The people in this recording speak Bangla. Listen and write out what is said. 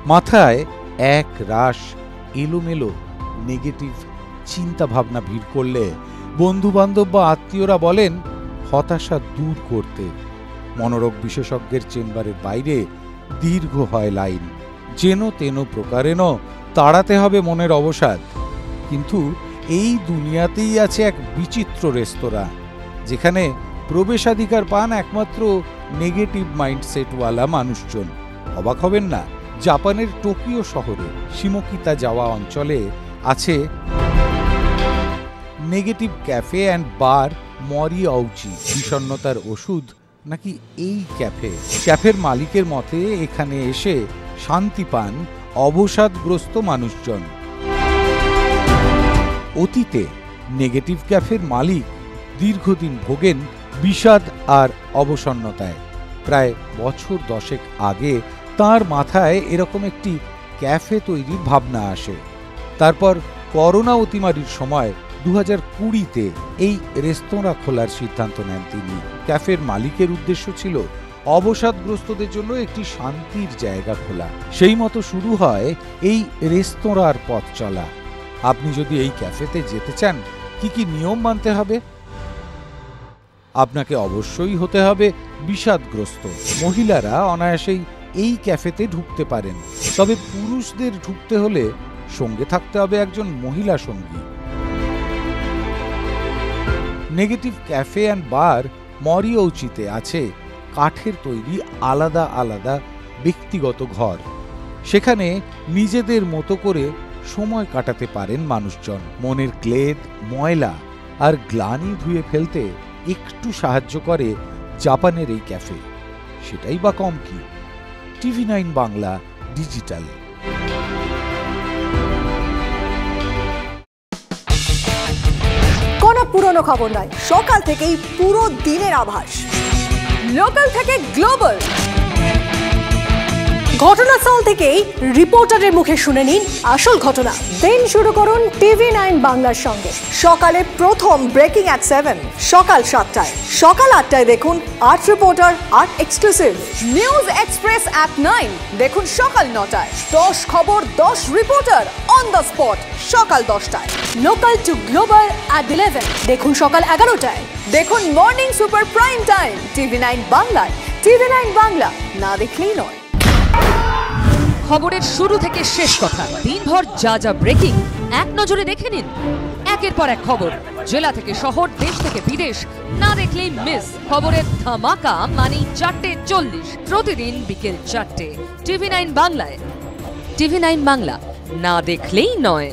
মাথায় এক রাশ এলোমেলো নেগেটিভ চিন্তা ভাবনা ভিড় করলে বন্ধু বান্ধব বা আত্মীয়রা বলেন হতাশা দূর করতে। মনোরোগ বিশেষজ্ঞের চেম্বারের বাইরে দীর্ঘ হয় লাইন, যেন তেন প্রকারেণ তাড়াতে হবে মনের অবসাদ। কিন্তু এই দুনিয়াতেই আছে এক বিচিত্র রেস্তোরাঁ, যেখানে প্রবেশাধিকার পান একমাত্র নেগেটিভ মাইন্ডসেটওয়ালা মানুষজন। অবাক হবেন না, জাপানের টোকিও শহরে শিমোকিতা যাওয়া অঞ্চলে আছে নেগেটিভ ক্যাফে অ্যান্ড বার মরিয়াউচি। বিষণ্ণতার ওষুধ নাকি এই ক্যাফের মালিকের মতে এখানে এসে শান্তি পান অবসাদগ্রস্ত মানুষজন। অতীতে নেগেটিভ ক্যাফের মালিক দীর্ঘদিন ভোগেন বিষাদ আর অবসন্নতায়। প্রায় বছর 10 আগে তার মাথায় এরকম একটি ক্যাফে তৈরির ভাবনা আসে। তারপর করোনা অতিমারির সময় 2020-তে এই রেস্তোরাঁ খোলার সিদ্ধান্ত নেন তিনি। ক্যাফের মালিকের উদ্দেশ্য ছিল অবসাদগ্রস্তদের জন্য একটি শান্তির জায়গা খোলা। সেই মতো শুরু হয় এই রেস্তোরাঁর পথ চলা। আপনি যদি এই ক্যাফেতে যেতে চান, কি কি নিয়ম মানতে হবে? আপনাকে অবশ্যই হতে হবে বিষাদগ্রস্ত। মহিলারা অনায়াসেই এই ক্যাফেতে ঢুকতে পারেন, তবে পুরুষদের ঢুকতে হলে সঙ্গে থাকতে হবে একজন মহিলা সঙ্গী। নেগেটিভ ক্যাফে অ্যান্ড বার মরিয়াউচিতে আছে কাঠের তৈরি আলাদা আলাদা ব্যক্তিগত ঘর। সেখানে নিজেদের মতো করে সময় কাটাতে পারেন মানুষজন। মনের ক্লেদ, ময়লা আর গ্লানি ধুয়ে ফেলতে একটু সাহায্য করে জাপানের এই ক্যাফে। সেটাই বা কম কি? TV9 Bangla digital. কোনো পুরনো খবর নয়, সকাল থেকেই পুরো দিনের আভাস। লোকাল থেকে গ্লোবাল, ঘটনাস্থল থেকেই রিপোর্টারের মুখে শুনে নিন আসল ঘটনা। দিন শুরু করুন TV9 বাংলার সঙ্গে। সকালে প্রথম ব্রেকিং অ্যাট 7, সকাল 7টায়, সকাল 8টায় দেখুন art reporter, art exclusive. News express at 9 দেখুন সকাল 9টায়। 10 খবর 10 রিপোর্টার অন দ্য স্পট সকাল 10টায়। লোকাল টু গ্লোবাল অ্যাট 11 দেখুন সকাল 11টায়। দেখুন morning super prime time TV9 বাংলায়। TV9 বাংলা, না দেখলেই নয়। খবরের শুরু থেকে শেষ কথা, দিনভর যা যা ব্রেকিং এক নজরে দেখে নিন। একের পর এক খবর, জেলা থেকে শহর, দেশ থেকে বিদেশ, না দেখলেই মিস। খবরের ধামাকা মানেই 4:40, প্রতিদিন বিকেল 4টে, TV9 বাংলায়। TV9 বাংলা, না দেখলেই নয়।